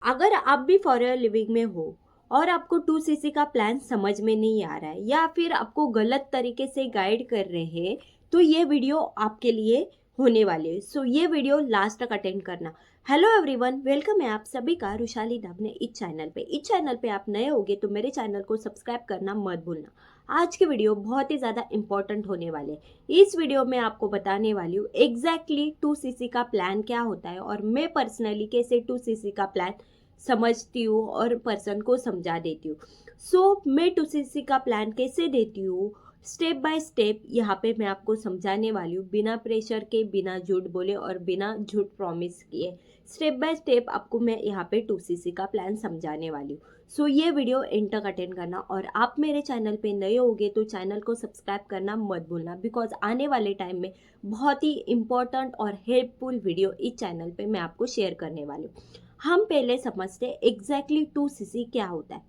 अगर आप भी फॉर लिविंग में हो और आपको 2 सीसी का प्लान समझ में नहीं आ रहा है या फिर आपको गलत तरीके से गाइड कर रहे हैं, तो ये वीडियो आपके लिए होने वाली है। सो ये वीडियो लास्ट तक अटेंड करना। हेलो एवरीवन, वेलकम है आप सभी का रुशाली दब ने इस चैनल पे आप नए होगे तो मेरे चैनल को सब्सक्राइब करना मत भूलना। आज की वीडियो बहुत ही ज़्यादा इंपॉर्टेंट होने वाले है। इस वीडियो में आपको बताने वाली हूँ एग्जैक्टली 2 सीसी का प्लान क्या होता है और मैं पर्सनली कैसे 2 सीसी का प्लान समझती हूँ और पर्सन को समझा देती हूँ। मैं 2 सीसी का प्लान कैसे देती हूँ, स्टेप बाय स्टेप यहाँ पे मैं आपको समझाने वाली हूँ, बिना प्रेशर के, बिना झूठ बोले और बिना झूठ प्रॉमिस किए। स्टेप बाय स्टेप आपको मैं यहाँ पे 2 सीसी का प्लान समझाने वाली हूँ। ये वीडियो एंड तक अटेंड करना और आप मेरे चैनल पे नए होगे तो चैनल को सब्सक्राइब करना मत भूलना, बिकॉज आने वाले टाइम में बहुत ही इंपॉर्टेंट और हेल्पफुल वीडियो इस चैनल पे मैं आपको शेयर करने वाली हूँ। हम पहले समझते हैं एग्जैक्टली 2 सीसी क्या होता है।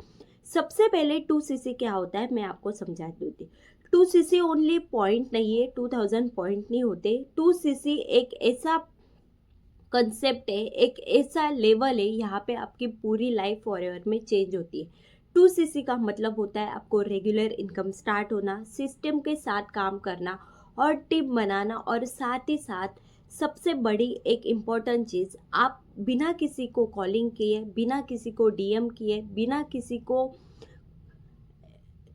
सबसे पहले 2 सीसी क्या होता है मैं आपको समझा दूँगी। 2 सीसी ओनली पॉइंट नहीं है, 2000 पॉइंट नहीं होते। 2 सीसी एक ऐसा कंसेप्ट है, एक ऐसा लेवल है, यहाँ पे आपकी पूरी लाइफ फॉरएवर में चेंज होती है। 2 सीसी का मतलब होता है आपको रेगुलर इनकम स्टार्ट होना, सिस्टम के साथ काम करना और टीम बनाना, और साथ ही साथ सबसे बड़ी एक इम्पॉर्टेंट चीज़, आप बिना किसी को कॉलिंग किए, बिना किसी को डीएम किए, बिना किसी को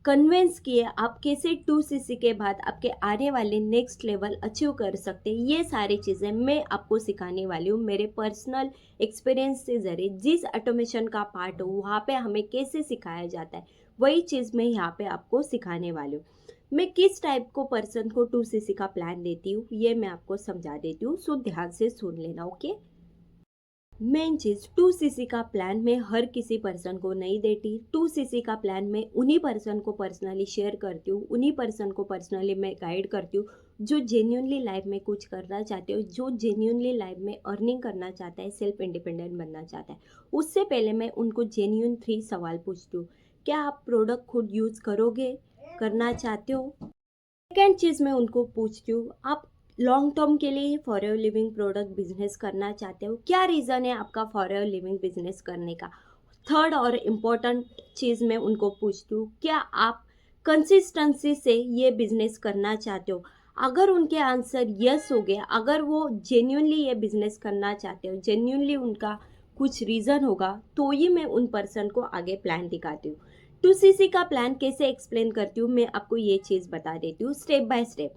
कन्विंस किए आप कैसे 2 सीसी के बाद आपके आने वाले नेक्स्ट लेवल अचीव कर सकते हैं। ये सारी चीज़ें मैं आपको सिखाने वाली हूँ मेरे पर्सनल एक्सपीरियंस से ज़रिए। जिस ऑटोमेशन का पार्ट हो वहाँ पे हमें कैसे सिखाया जाता है, वही चीज़ मैं यहाँ पे आपको सिखाने वाली हूँ। मैं किस टाइप को पर्सन को 2 सीसी का प्लान देती हूँ ये मैं आपको समझा देती हूँ, सो ध्यान से सुन लेना। ओके, मेन चीज़, 2 सीसी का प्लान मैं हर किसी पर्सन को नहीं देती। 2 सीसी का प्लान मैं उन्हीं पर्सन को पर्सनली शेयर करती हूँ, उन्हीं पर्सन को पर्सनली मैं गाइड करती हूँ जो जेन्यूनली लाइफ में कुछ करना चाहते हो, जो जेन्यूनली लाइफ में अर्निंग करना चाहता है, सेल्फ इंडिपेंडेंट बनना चाहता है। उससे पहले मैं उनको जेन्यून 3 सवाल पूछती हूँ। क्या आप प्रोडक्ट खुद यूज़ करोगे, करना चाहते हो? सेकेंड चीज़ मैं उनको पूछती हूँ, आप लॉन्ग टर्म के लिए फॉर लिविंग प्रोडक्ट बिजनेस करना चाहते हो? क्या रीज़न है आपका फॉर लिविंग बिजनेस करने का? थर्ड और इम्पोर्टेंट चीज़ मैं उनको पूछती हूँ, क्या आप कंसिस्टेंसी से ये बिजनेस करना चाहते हो? अगर उनके आंसर यस हो गया, अगर वो जेन्यूनली ये बिजनेस करना चाहते हो, जेन्यूनली उनका कुछ रीज़न होगा, तो ही मैं उन पर्सन को आगे प्लान दिखाती हूँ। 2 सीसी का प्लान कैसे एक्सप्लेन करती हूँ मैं आपको ये चीज़ बता देती हूँ स्टेप बाय स्टेप।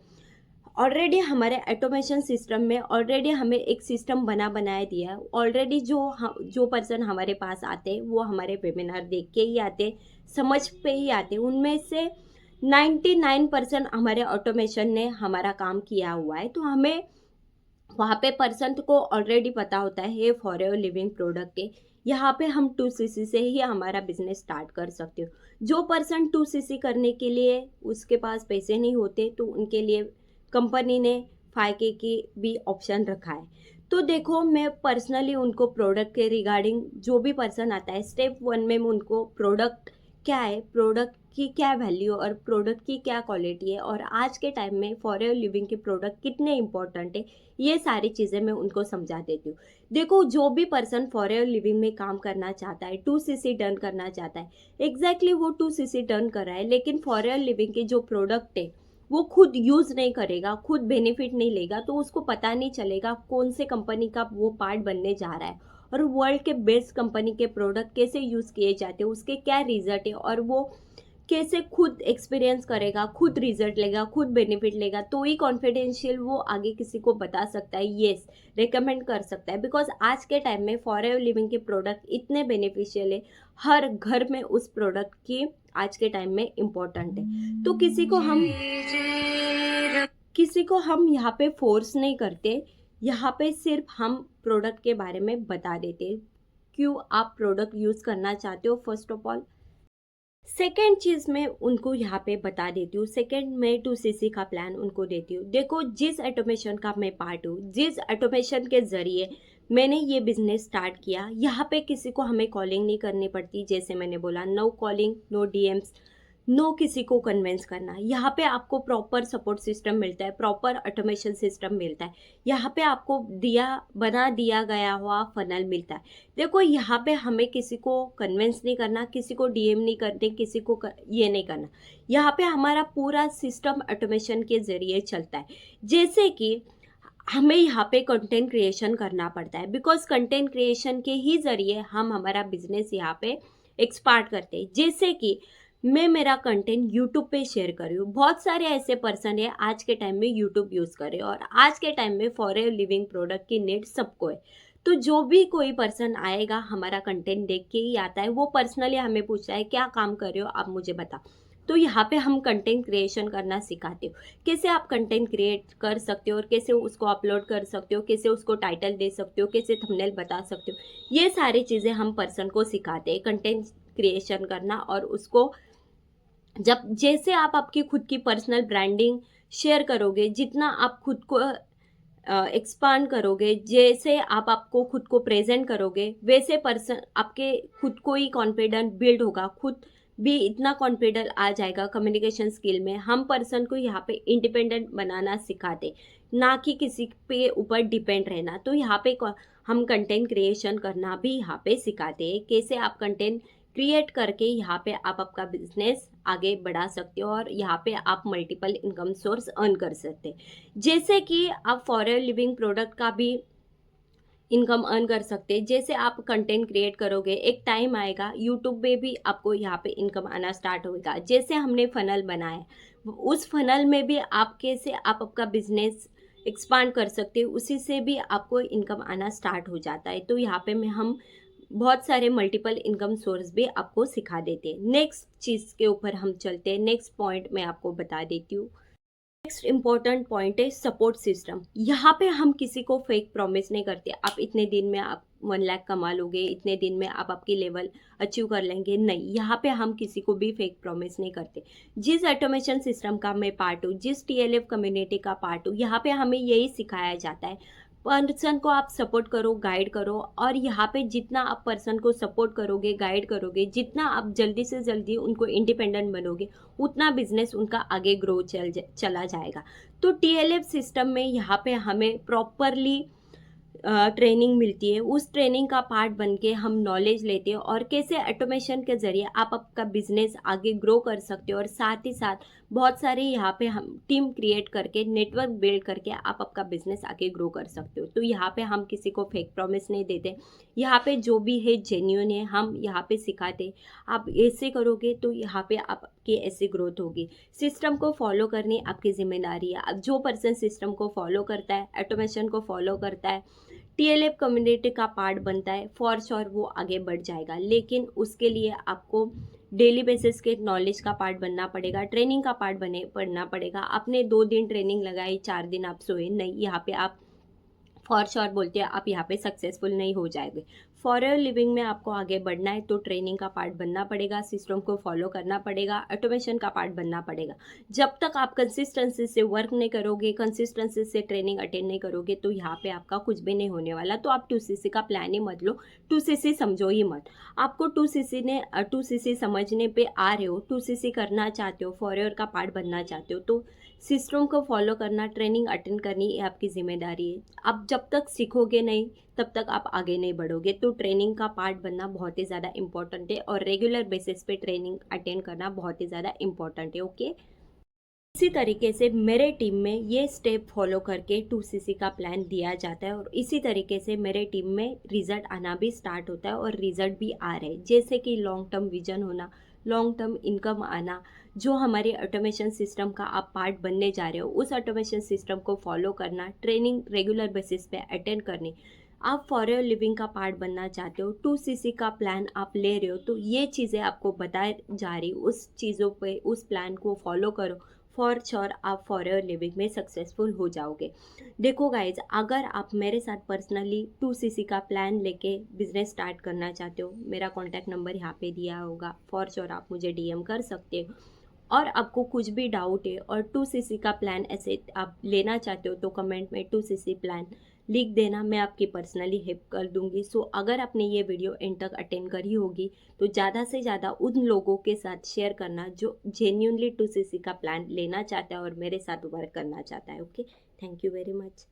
ऑलरेडी हमारे ऑटोमेशन सिस्टम में ऑलरेडी हमें एक सिस्टम बनाया दिया है। ऑलरेडी जो पर्सन हमारे पास आते हैं वो हमारे वेबिनार देख के ही आते, समझ पे ही आते। उनमें से 99% हमारे ऑटोमेशन ने हमारा काम किया हुआ है, तो हमें वहाँ पे पर्सन को ऑलरेडी पता होता है ये फॉर एवर लिविंग प्रोडक्ट है। यहाँ पे हम 2 सीसी से ही हमारा बिजनेस स्टार्ट कर सकते हो। जो पर्सन 2 सीसी करने के लिए उसके पास पैसे नहीं होते तो उनके लिए कंपनी ने फायके की भी ऑप्शन रखा है। तो देखो, मैं पर्सनली उनको प्रोडक्ट के रिगार्डिंग जो भी पर्सन आता है, स्टेप 1 में मैं उनको प्रोडक्ट क्या है, प्रोडक्ट की क्या वैल्यू और प्रोडक्ट की क्या क्वालिटी है और आज के टाइम में फॉर एवर लिविंग के प्रोडक्ट कितने इंपॉर्टेंट है, ये सारी चीज़ें मैं उनको समझा देती हूँ। देखो, जो भी पर्सन फॉर एवर लिविंग में काम करना चाहता है, 2 सीसी डन करना चाहता है, एग्जैक्टली वो 2 सीसी डन कर रहा है, लेकिन फॉर एवर लिविंग के जो प्रोडक्ट है वो खुद यूज़ नहीं करेगा, खुद बेनिफिट नहीं लेगा, तो उसको पता नहीं चलेगा कौन से कंपनी का वो पार्ट बनने जा रहा है और वर्ल्ड के बेस्ट कंपनी के प्रोडक्ट कैसे यूज़ किए जाते हैं, उसके क्या रिजल्ट है और वो कैसे खुद एक्सपीरियंस करेगा, खुद रिजल्ट लेगा, खुद बेनिफिट लेगा, तो ही कॉन्फिडेंशियल वो आगे किसी को बता सकता है, येस रिकमेंड कर सकता है। बिकॉज आज के टाइम में फॉर एवर लिविंग के प्रोडक्ट इतने बेनिफिशियल है, हर घर में उस प्रोडक्ट की आज के टाइम में इम्पोर्टेंट है। तो किसी को हम यहाँ पे फोर्स नहीं करते, यहाँ पे सिर्फ हम प्रोडक्ट के बारे में बता देते, क्यों आप प्रोडक्ट यूज़ करना चाहते हो फर्स्ट ऑफ ऑल। सेकेंड चीज़ मैं उनको यहाँ पे बता देती हूँ, सेकेंड मैं 2 सीसी का प्लान उनको देती हूँ। देखो, जिस ऑटोमेशन का मैं पार्ट हूँ, जिस ऑटोमेशन के ज़रिए मैंने ये बिज़नेस स्टार्ट किया, यहाँ पे किसी को हमें कॉलिंग नहीं करनी पड़ती। जैसे मैंने बोला, no calling, no DMs, no किसी को कन्विंस करना। यहाँ पे आपको प्रॉपर सपोर्ट सिस्टम मिलता है, प्रॉपर ऑटोमेशन सिस्टम मिलता है। यहाँ पे आपको बना दिया गया हुआ फनल मिलता है। देखो यहाँ पे हमें किसी को कन्विंस नहीं करना, किसी को डीएम नहीं करते, किसी को ये नहीं करना। यहाँ पे हमारा पूरा सिस्टम ऑटोमेशन के ज़रिए चलता है। जैसे कि हमें यहाँ पे कंटेंट क्रिएशन करना पड़ता है, बिकॉज कंटेंट क्रिएशन के ही ज़रिए हम हमारा बिजनेस यहाँ पे एक्सपार्ट करते हैं। जैसे कि मैं मेरा कंटेंट यूट्यूब पे शेयर कर रही हूँ, बहुत सारे ऐसे पर्सन है आज के टाइम में यूट्यूब यूज़ कर रहे हैं, और आज के टाइम में फॉर ए लिविंग प्रोडक्ट की नीड सबको है। तो जो भी कोई पर्सन आएगा हमारा कंटेंट देख के ही आता है, वो पर्सनली हमें पूछता है क्या काम कर रहे हो आप मुझे बता। तो यहाँ पे हम कंटेंट क्रिएशन करना सिखाते हो, कैसे आप कंटेंट क्रिएट कर सकते हो और कैसे उसको अपलोड कर सकते हो, कैसे उसको टाइटल दे सकते हो, कैसे थंबनेल बता सकते हो। ये सारी चीज़ें हम पर्सन को सिखाते हैं कंटेंट क्रिएशन करना। और उसको जब जैसे आप आपकी खुद की पर्सनल ब्रांडिंग शेयर करोगे, जितना आप खुद को एक्सपांड करोगे, जैसे आप आपको खुद को प्रेजेंट करोगे, वैसे पर्सन आपके खुद को ही कॉन्फिडेंट बिल्ड होगा, खुद भी इतना कॉन्फिडेंट आ जाएगा कम्युनिकेशन स्किल में। हम पर्सन को यहाँ पे इंडिपेंडेंट बनाना सिखाते, ना कि किसी पे ऊपर डिपेंड रहना। तो यहाँ पे हम कंटेंट क्रिएशन करना भी यहाँ पे सिखाते हैं, कैसे आप कंटेंट क्रिएट करके यहाँ पे आप आपका बिजनेस आगे बढ़ा सकते हो और यहाँ पे आप मल्टीपल इनकम सोर्स अर्न कर सकते हैं। जैसे कि आप फॉर ए लिविंग प्रोडक्ट का भी इनकम अर्न कर सकते हैं। जैसे आप कंटेंट क्रिएट करोगे, एक टाइम आएगा यूट्यूब पे भी आपको यहाँ पे इनकम आना स्टार्ट होगा। जैसे हमने फनल बनाया, उस फनल में भी आप कैसे आप आपका बिजनेस एक्सपांड कर सकते हो, उसी से भी आपको इनकम आना स्टार्ट हो जाता है। तो यहाँ पे हम बहुत सारे मल्टीपल इनकम सोर्स भी आपको सिखा देते हैं। नेक्स्ट चीज़ के ऊपर हम चलते हैं, नेक्स्ट पॉइंट मैं आपको बता देती हूँ। नेक्स्ट इम्पॉर्टेंट पॉइंट है सपोर्ट सिस्टम। यहाँ पे हम किसी को फेक प्रॉमिस नहीं करते, आप इतने दिन में आप 1 लाख कमा लोगे, इतने दिन में आप आपकी लेवल अचीव कर लेंगे। नहीं, यहाँ पे हम किसी को भी फेक प्रॉमिस नहीं करते। जिस ऑटोमेशन सिस्टम का मैं पार्ट हूँ, जिस टीएलएफ कम्युनिटी का पार्ट हूँ, यहाँ पे हमें यही सिखाया जाता है, पर्सन को आप सपोर्ट करो, गाइड करो। और यहाँ पे जितना आप पर्सन को सपोर्ट करोगे, गाइड करोगे, जितना आप जल्दी से जल्दी उनको इंडिपेंडेंट बनोगे, उतना बिजनेस उनका आगे ग्रो चला जाएगा। तो टीएलएफ सिस्टम में यहाँ पे हमें प्रॉपरली ट्रेनिंग मिलती है। उस ट्रेनिंग का पार्ट बन के हम नॉलेज लेते हैं और कैसे ऑटोमेशन के ज़रिए आप आपका बिजनेस आगे ग्रो कर सकते हो। और साथ ही साथ बहुत सारे यहाँ पे हम टीम क्रिएट करके, नेटवर्क बिल्ड करके आप आपका बिजनेस आगे ग्रो कर सकते हो। तो यहाँ पे हम किसी को फेक प्रॉमिस नहीं देते, यहाँ पे जो भी है जेन्युइन है। हम यहाँ पे सिखाते, आप ऐसे करोगे तो यहाँ पे आपकी ऐसी ग्रोथ होगी। सिस्टम को फॉलो करनी आपकी जिम्मेदारी है। अब जो पर्सन सिस्टम को फॉलो करता है, ऑटोमेशन को फॉलो करता है, टीएलएफ कम्युनिटी का पार्ट बनता है, फॉर श्योर वो आगे बढ़ जाएगा। लेकिन उसके लिए आपको डेली बेसिस के नॉलेज का पार्ट बनना पड़ेगा, ट्रेनिंग का पार्ट पढ़ना पड़ेगा। आपने 2 दिन ट्रेनिंग लगाई, 4 दिन आप सोए नहीं, यहाँ पे आप फॉर श्योर बोलते हैं आप यहाँ पे सक्सेसफुल नहीं हो जाएंगे। फॉर योर लिविंग में आपको आगे बढ़ना है तो ट्रेनिंग का पार्ट बनना पड़ेगा, सिस्टम को फॉलो करना पड़ेगा, ऑटोमेशन का पार्ट बनना पड़ेगा। जब तक आप कंसिस्टेंसी से वर्क नहीं करोगे, कंसिस्टेंसी से ट्रेनिंग अटेंड नहीं करोगे, तो यहाँ पे आपका कुछ भी नहीं होने वाला। तो आप 2cc का प्लान ही मत लो, 2cc समझो ही मत। आपको 2cc समझने पे आ रहे हो, 2cc करना चाहते हो, फॉर योर का पार्ट बनना चाहते हो, तो सिस्टम को फॉलो करना, ट्रेनिंग अटेंड करनी, ये आपकी जिम्मेदारी है। आप जब तक सीखोगे नहीं तब तक आप आगे नहीं बढ़ोगे। तो ट्रेनिंग का पार्ट बनना बहुत ही ज़्यादा इंपॉर्टेंट है और रेगुलर बेसिस पे ट्रेनिंग अटेंड करना बहुत ही ज़्यादा इंपॉर्टेंट है। ओके, इसी तरीके से मेरे टीम में ये स्टेप फॉलो करके 2cc का प्लान दिया जाता है और इसी तरीके से मेरे टीम में रिजल्ट आना भी स्टार्ट होता है और रिजल्ट भी आ रहे हैं। जैसे कि लॉन्ग टर्म विजन होना, लॉन्ग टर्म इनकम आना, जो हमारे ऑटोमेशन सिस्टम का आप पार्ट बनने जा रहे हो, उस ऑटोमेशन सिस्टम को फॉलो करना, ट्रेनिंग रेगुलर बेसिस पे अटेंड करनी, आप फॉर योर लिविंग का पार्ट बनना चाहते हो, 2cc का प्लान आप ले रहे हो, तो ये चीज़ें आपको बताई जा रही, उस चीज़ों पे, उस प्लान को फॉलो करो, फॉर श्योर आप फॉर योर लिविंग में सक्सेसफुल हो जाओगे। देखो गाइज, अगर आप मेरे साथ पर्सनली 2cc का प्लान लेके बिजनेस स्टार्ट करना चाहते हो, मेरा कॉन्टैक्ट नंबर यहाँ पे दिया होगा, फॉर श्योर आप मुझे डीएम कर सकते हो। और आपको कुछ भी डाउट है और 2cc का प्लान ऐसे आप लेना चाहते हो तो कमेंट में 2cc प्लान लिख देना, मैं आपकी पर्सनली हेल्प कर दूंगी। सो अगर आपने ये वीडियो एंड तक अटेंड करी होगी तो ज़्यादा से ज़्यादा उन लोगों के साथ शेयर करना जो जेन्यूनली 2cc का प्लान लेना चाहता है और मेरे साथ वर्क करना चाहता है। Okay, thank you very much.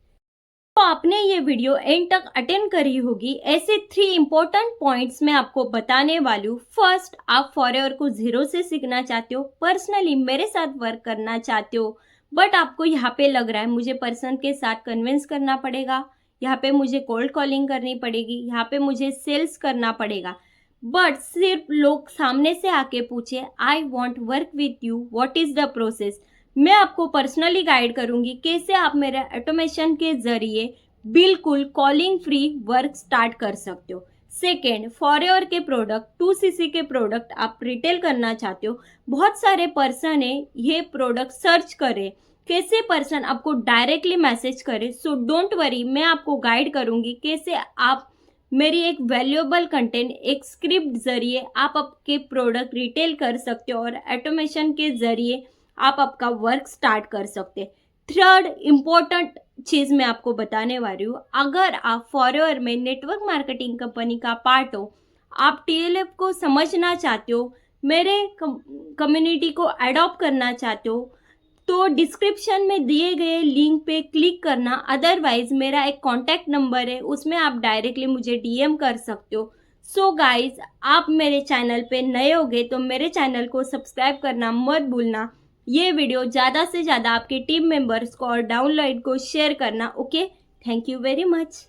तो आपने ये वीडियो एंड तक अटेंड करी होगी। ऐसे 3 इंपॉर्टेंट पॉइंट्स मैं आपको बताने वाली हूँ। फर्स्ट, आप फॉरएवर को 0 से सीखना चाहते हो, पर्सनली मेरे साथ वर्क करना चाहते हो, बट आपको यहाँ पे लग रहा है मुझे पर्सन के साथ कन्विंस करना पड़ेगा, यहाँ पे मुझे कोल्ड कॉलिंग करनी पड़ेगी, यहाँ पे मुझे सेल्स करना पड़ेगा, बट सिर्फ लोग सामने से आके पूछे I want work with you, what is the process, मैं आपको पर्सनली गाइड करूंगी कैसे आप मेरे ऑटोमेशन के जरिए बिल्कुल कॉलिंग फ्री वर्क स्टार्ट कर सकते हो। सेकेंड, फॉरएवर के प्रोडक्ट 2cc के प्रोडक्ट आप रिटेल करना चाहते हो, बहुत सारे पर्सन है ये प्रोडक्ट सर्च करे, कैसे पर्सन आपको डायरेक्टली मैसेज करे। सो डोंट वरी, मैं आपको गाइड करूंगी कैसे आप मेरी एक वैल्यूएबल कंटेंट एक स्क्रिप्ट जरिए आप आपके प्रोडक्ट रिटेल कर सकते हो और ऑटोमेशन के जरिए आप आपका वर्क स्टार्ट कर सकते हैं। थर्ड इम्पोर्टेंट चीज़ मैं आपको बताने वाली हूँ, अगर आप फॉरएवर में नेटवर्क मार्केटिंग कंपनी का पार्ट हो, आप टीएलएफ को समझना चाहते हो, मेरे कम्युनिटी को अडॉप्ट करना चाहते हो, तो डिस्क्रिप्शन में दिए गए लिंक पे क्लिक करना, अदरवाइज मेरा एक कॉन्टैक्ट नंबर है उसमें आप डायरेक्टली मुझे डीएम कर सकते हो। सो गाइज, आप मेरे चैनल पे नए होगे तो मेरे चैनल को सब्सक्राइब करना मत भूलना। ये वीडियो ज़्यादा से ज़्यादा आपके टीम मेंबर्स को और डाउनलोड को शेयर करना। Okay, thank you very much.